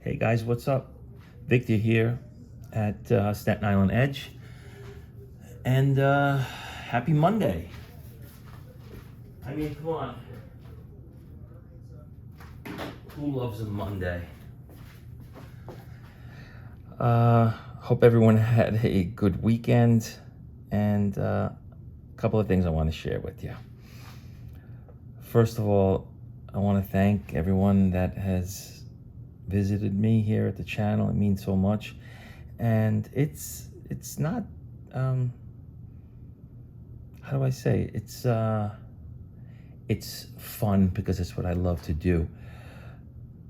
Hey guys, what's up? Victor here at Staten Island Edge, and happy Monday. I mean, come on. Who loves a Monday? Hope everyone had a good weekend, and a couple of things I want to share with you. First of all, I want to thank everyone that has visited me here at the channel. It means so much, and it's not how do I say it? It's fun because it's what I love to do,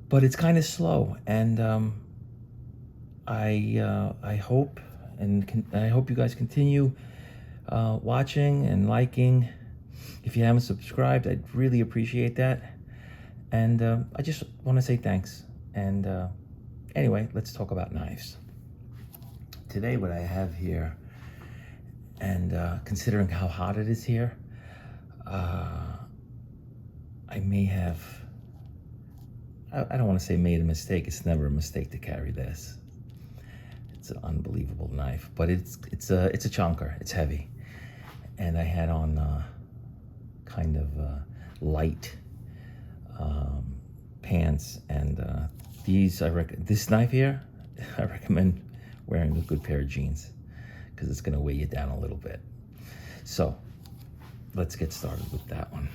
but it's kind of slow, and I hope I hope you guys continue watching and liking. If you haven't subscribed, I'd really appreciate that, and I just want to say thanks. And anyway, let's talk about knives. Today, what I have here, and considering how hot it is here, I may have, I don't want to say made a mistake. It's never a mistake to carry this. It's an unbelievable knife, but it's a chunker. It's heavy, and I had on kind of light pants, and this knife here, I recommend wearing a good pair of jeans because it's going to weigh you down a little bit. So let's get started with that one.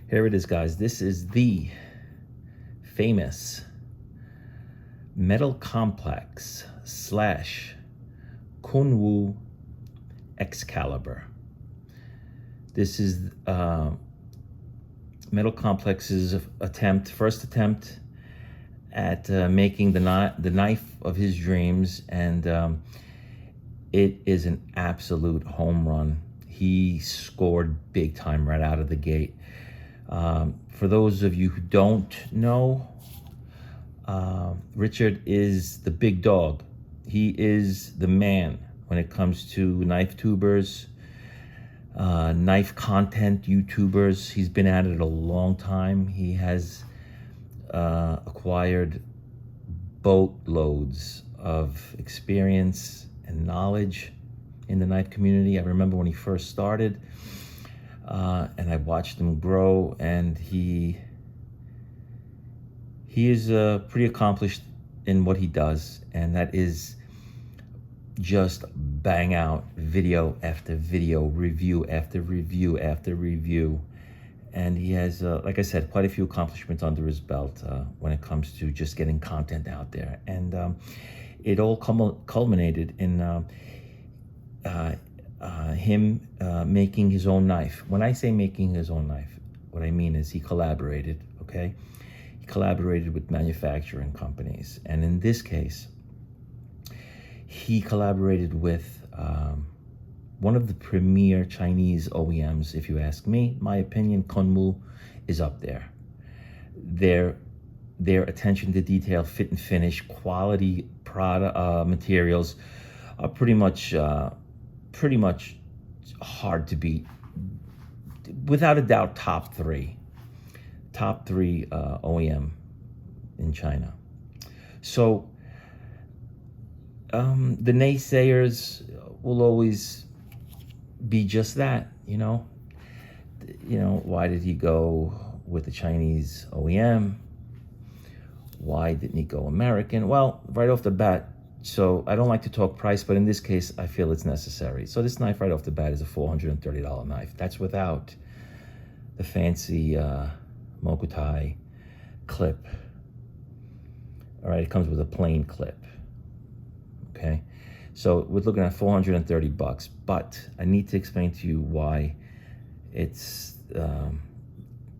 Here it is, guys. This is the famous Metal Complex / Kunwu Excalibur. This is Metal Complex's first attempt at making the knife of his dreams, and it is an absolute home run. He scored big time right out of the gate. For those of you who don't know, Richard is the big dog. He is the man when it comes to knife tubers, knife content YouTubers. He's been at it a long time. He has acquired boatloads of experience and knowledge in the knife community. I remember when he first started, and I watched him grow, and he is pretty accomplished in what he does, and that is just bang out video after video, review after review after review. And he has, like I said, quite a few accomplishments under his belt when it comes to just getting content out there. And it all culminated in him making his own knife. When I say making his own knife, what I mean is he collaborated, okay? He collaborated with manufacturing companies. And in this case, he collaborated with one of the premier Chinese OEMs, if you ask me. My opinion, Kunwu is up there. Their attention to detail, fit and finish, quality product materials are pretty much hard to beat. Without a doubt, top three OEM in China. So the naysayers will always be just that, you know, why did he go with the Chinese OEM? Why didn't he go American? Well, right off the bat, so I don't like to talk price, but in this case, I feel it's necessary. So this knife right off the bat is a $430 knife. That's without the fancy Mokutai clip. All right, it comes with a plain clip. Okay, so we're looking at $430, but I need to explain to you why it's,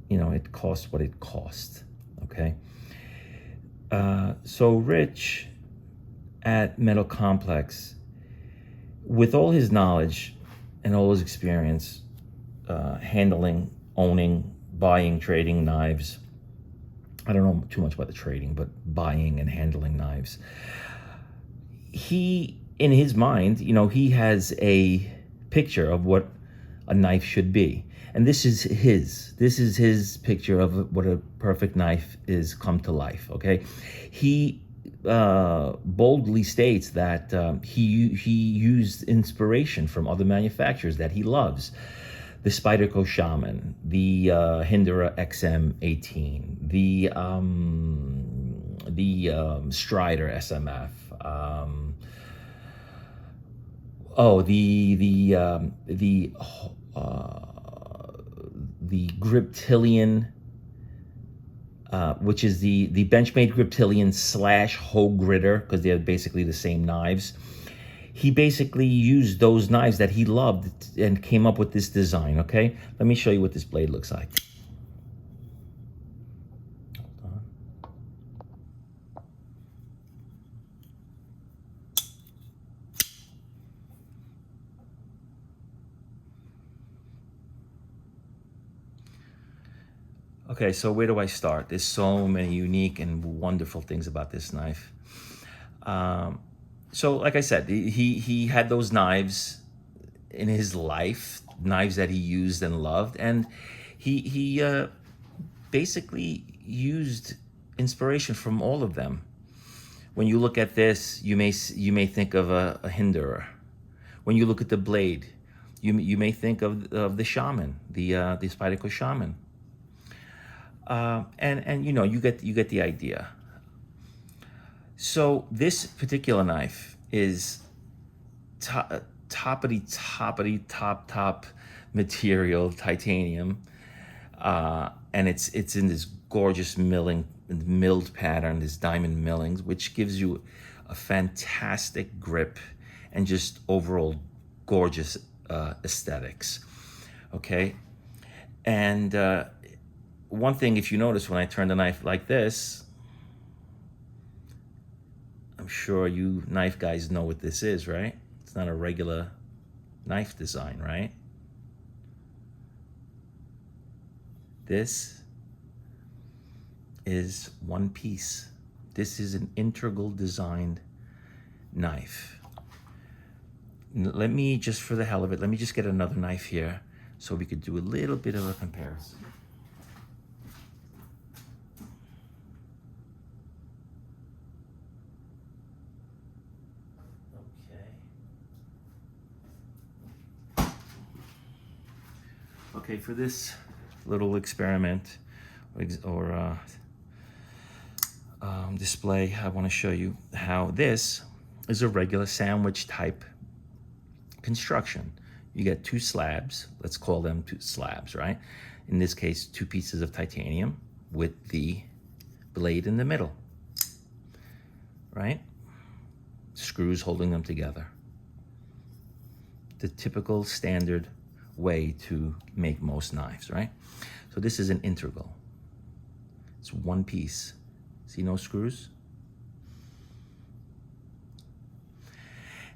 it costs what it costs, okay? So Rich at Metal Complex, with all his knowledge and all his experience handling, owning, buying, trading knives, I don't know too much about the trading, but buying and handling knives, he, in his mind, he has a picture of what a knife should be. And this is his picture of what a perfect knife is come to life, okay? He boldly states that he used inspiration from other manufacturers that he loves. The Spyderco Shaman, the Hindera XM18, the Strider SMF, the Griptilian, which is the Benchmade Griptilian / Hoe Gritter, because they're basically the same knives. He basically used those knives that he loved and came up with this design, okay? Let me show you what this blade looks like. Hold on. Okay, so where do I start? There's so many unique and wonderful things about this knife. So like I said, he had those knives in his life, knives that he used and loved, and he basically used inspiration from all of them. When you look at this, you may think of a Hindera. When you look at the blade, you may think of the Shaman, the Spyderco Shaman. And you know, you get the idea. So this particular knife is top material, titanium, and it's in this gorgeous milled pattern, this diamond millings, which gives you a fantastic grip and just overall gorgeous aesthetics. Okay, and one thing, if you notice, when I turn the knife like this, I'm sure you knife guys know what this is, right? It's not a regular knife design, right? This is one piece. This is an integral designed knife. Let me, just for the hell of it, let me just get another knife here so we could do a little bit of a comparison. Okay, for this little experiment or display, I want to show you how this is a regular sandwich type construction. You get two slabs, let's call them two slabs, right? In this case, two pieces of titanium with the blade in the middle, right? Screws holding them together. The typical standard way to make most knives, right? So this is an integral. It's one piece. See, no screws?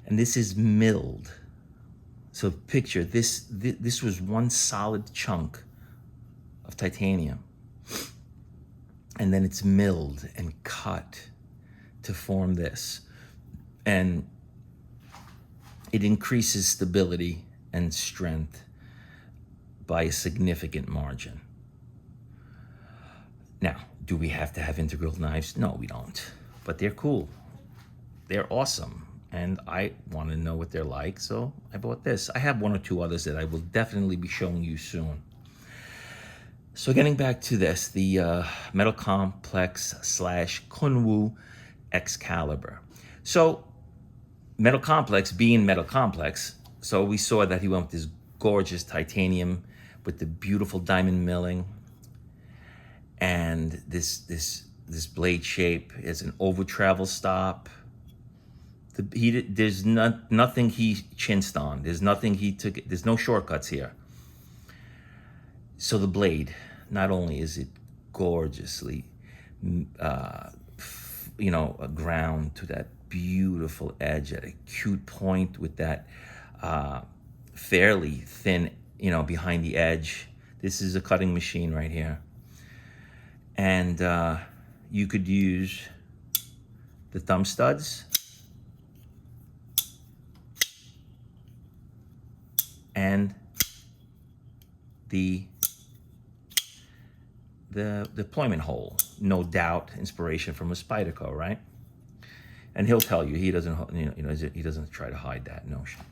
And this is milled. So picture this, this was one solid chunk of titanium. And then it's milled and cut to form this. And it increases stability and strength by a significant margin. Now, do we have to have integral knives? No, we don't. But they're cool. They're awesome. And I want to know what they're like, so I bought this. I have one or two others that I will definitely be showing you soon. So getting back to this, the Metal Complex / Kunwu Excalibur. So Metal Complex being Metal Complex, so we saw that he went with this gorgeous titanium with the beautiful diamond milling, and this blade shape is an over travel stop. There's nothing he chinsed on. There's nothing he took. There's no shortcuts here. So the blade, not only is it gorgeously, ground to that beautiful edge at a acute point with that fairly thin, behind the edge. This is a cutting machine right here. And you could use the thumb studs and the deployment hole. No doubt, inspiration from a Spyderco, right? And he'll tell you he doesn't, he doesn't try to hide that notion.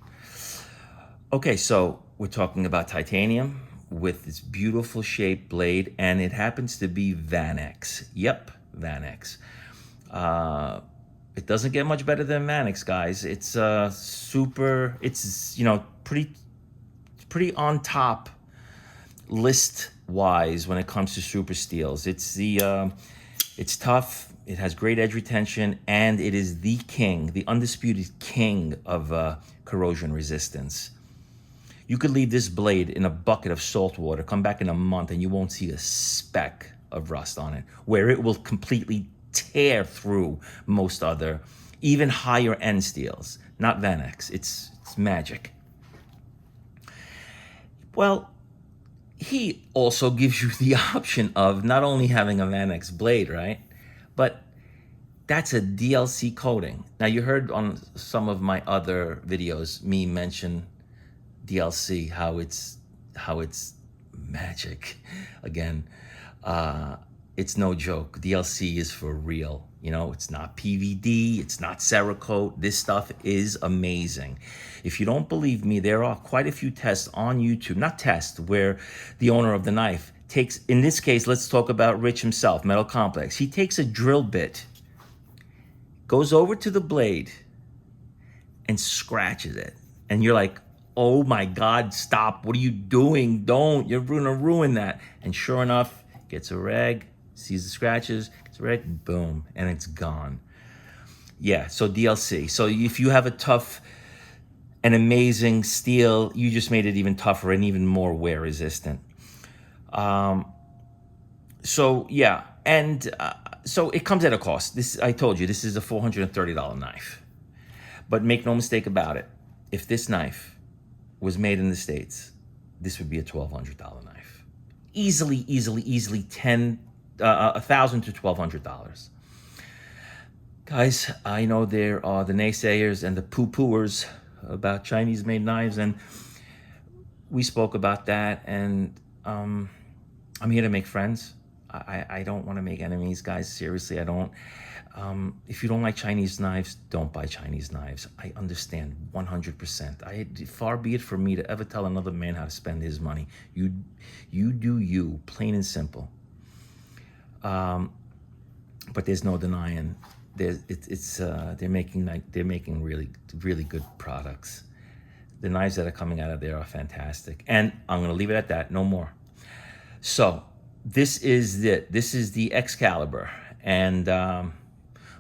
Okay, so we're talking about titanium with this beautiful shaped blade, and it happens to be Vanex. Yep, Vanex. It doesn't get much better than Vanex, guys. It's super. It's pretty on top list wise when it comes to super steels. It's it's tough. It has great edge retention, and it is the king, the undisputed king of corrosion resistance. You could leave this blade in a bucket of salt water, come back in a month, and you won't see a speck of rust on it, where it will completely tear through most other, even higher end steels. Not Vanex. It's magic. Well, he also gives you the option of not only having a Vanex blade, right? But that's a DLC coating. Now, you heard on some of my other videos me mention DLC, how it's magic. Again, it's no joke. DLC is for real. You know, it's not PVD, it's not Cerakote. This stuff is amazing. If you don't believe me, there are quite a few tests on YouTube, not tests, where the owner of the knife takes, in this case, let's talk about Rich himself, Metal Complex. He takes a drill bit, goes over to the blade, and scratches it. And you're like, oh my God, stop. What are you doing? Don't. You're going to ruin that. And sure enough, gets a rag, sees the scratches, gets a rag, boom, and it's gone. Yeah, so DLC. So if you have a tough and amazing steel, you just made it even tougher and even more wear resistant. So yeah, and so it comes at a cost. This, I told you, this is a $430 knife. But make no mistake about it. If this knife was made in the States, this would be a $1,200 knife. Easily $1,000 to $1,200. Guys, I know there are the naysayers and the poo-pooers about Chinese-made knives, and we spoke about that, and I'm here to make friends. I don't want to make enemies, guys. Seriously, I don't. If you don't like Chinese knives, don't buy Chinese knives. I understand 100%. Far be it for me to ever tell another man how to spend his money. You do you, plain and simple. But there's no denying they're making really good products. The knives that are coming out of there are fantastic, and I'm gonna leave it at that. No more. So this is the Excalibur, and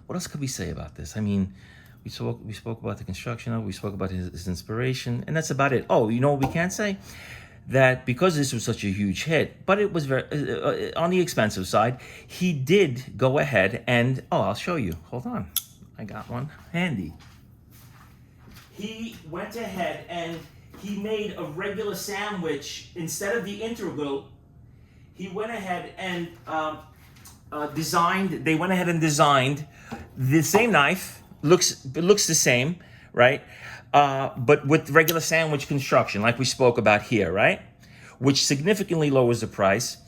what else could we say about this? I mean, we spoke about the construction of it, we spoke about his inspiration, and that's about it. Oh, you know what we can say? That because this was such a huge hit, but it was very on the expensive side, he did go ahead and, I'll show you. Hold on. I got one handy. He went ahead and he made a regular sandwich instead of the integral. He went ahead and designed the same knife. It looks the same, right? But with regular sandwich construction, like we spoke about here, right? Which significantly lowers the price,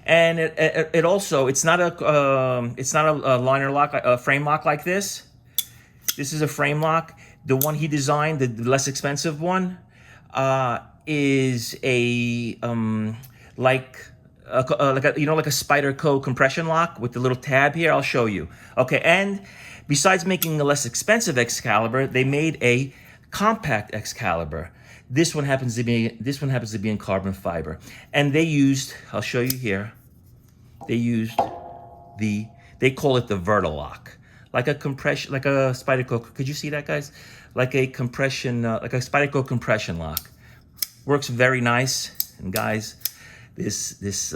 and it also, it's not a liner lock, a frame lock like this. This is a frame lock. The one he designed, the less expensive one, is a like a Spyderco compression lock with the little tab here. I'll show you. Okay, and besides making a less expensive Excalibur, they made a compact Excalibur. This one happens to be in carbon fiber, and they used, I'll show you here, they call it the Vertilock, like a compression, like a Spyderco. Could you see that, guys? Like a compression, like a Spyderco compression lock. Works very nice. And guys, this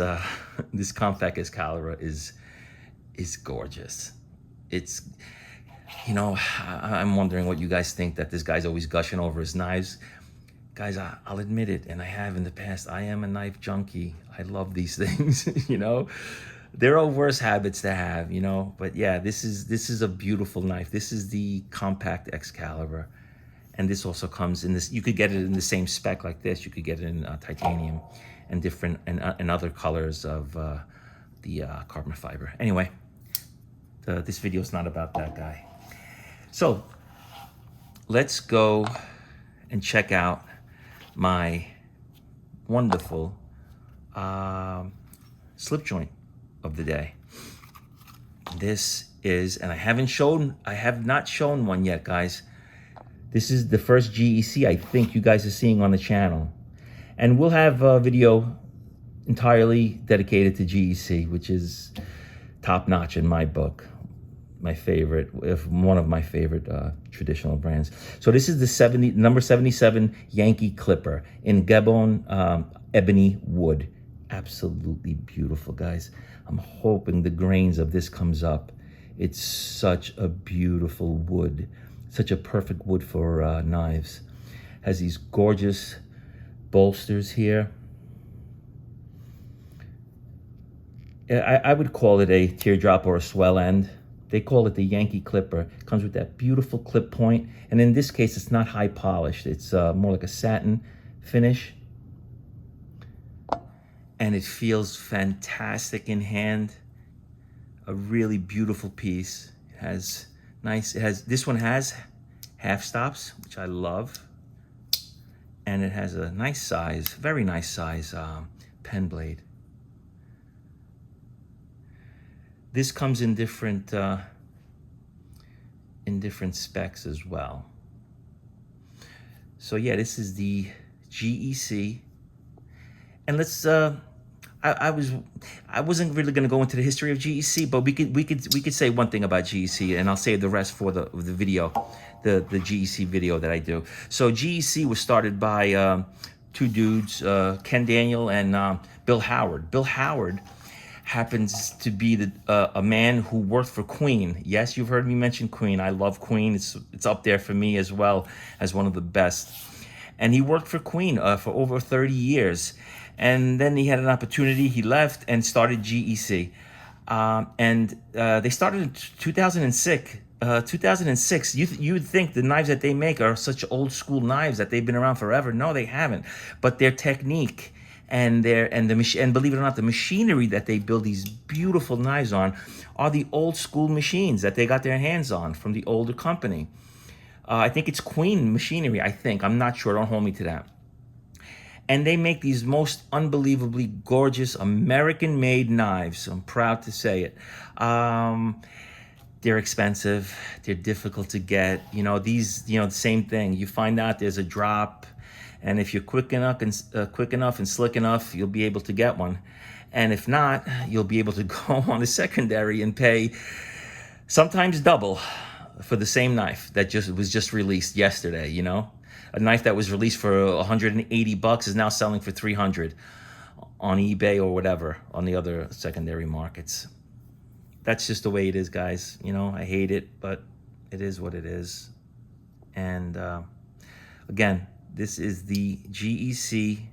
compact Excalibur is gorgeous. It's, you know, I'm wondering what you guys think, that this guy's always gushing over his knives. Guys, I'll admit it, and I have in the past. I am a knife junkie. I love these things, you know. There are worse habits to have, you know. But yeah, this is a beautiful knife. This is the compact Excalibur, and this also comes in this. You could get it in the same spec like this. You could get it in titanium, and different and other colors of the carbon fiber. Anyway, this video is not about that guy. So let's go and check out my wonderful slip joint of the day. This is, and I have not shown one yet, guys. This is the first GEC I think you guys are seeing on the channel. And we'll have a video entirely dedicated to GEC, which is top notch in my book. My favorite, if one of my favorite traditional brands. So this is the number 77 Yankee Clipper in Gabon ebony wood. Absolutely beautiful, guys. I'm hoping the grains of this comes up. It's such a beautiful wood, such a perfect wood for knives. Has these gorgeous bolsters here. I would call it a teardrop or a swell end. They call it the Yankee Clipper. It comes with that beautiful clip point. And in this case, it's not high polished. It's more like a satin finish. And it feels fantastic in hand. A really beautiful piece. This one has half stops, which I love. And it has a nice size, very nice size pen blade. This comes in different specs as well. So yeah, this is the GEC. And let's I wasn't really going to go into the history of GEC, but we could say one thing about GEC, and I'll save the rest for the video, the GEC video that I do. So GEC was started by two dudes, Ken Daniel and Bill Howard. Bill Howard happens to be a man who worked for Queen. Yes, you've heard me mention Queen. I love Queen. It's up there for me as well as one of the best. And he worked for Queen for over 30 years. And then he had an opportunity. He left and started GEC. They started in 2006. 2006. You would think the knives that they make are such old school knives that they've been around forever. No, they haven't. But their technique and believe it or not, the machinery that they build these beautiful knives on are the old school machines that they got their hands on from the older company. I think it's Queen machinery. I'm not sure. Don't hold me to that. And they make these most unbelievably gorgeous American-made knives. I'm proud to say it. They're expensive. They're difficult to get. The same thing. You find out there's a drop, and if you're quick enough and slick enough, you'll be able to get one. And if not, you'll be able to go on the secondary and pay sometimes double for the same knife that was just released yesterday. A knife that was released for $180 is now selling for $300 on eBay or whatever on the other secondary markets. That's just the way it is, guys. I hate it, but it is what it is. And again, this is the GEC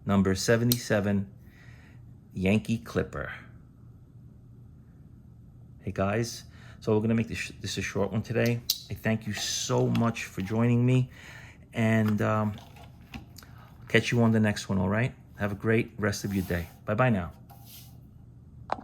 number 77 Yankee Clipper. Hey guys, so we're gonna make this a short one today. I thank you so much for joining me, and catch you on the next one, all right? Have a great rest of your day. Bye-bye now.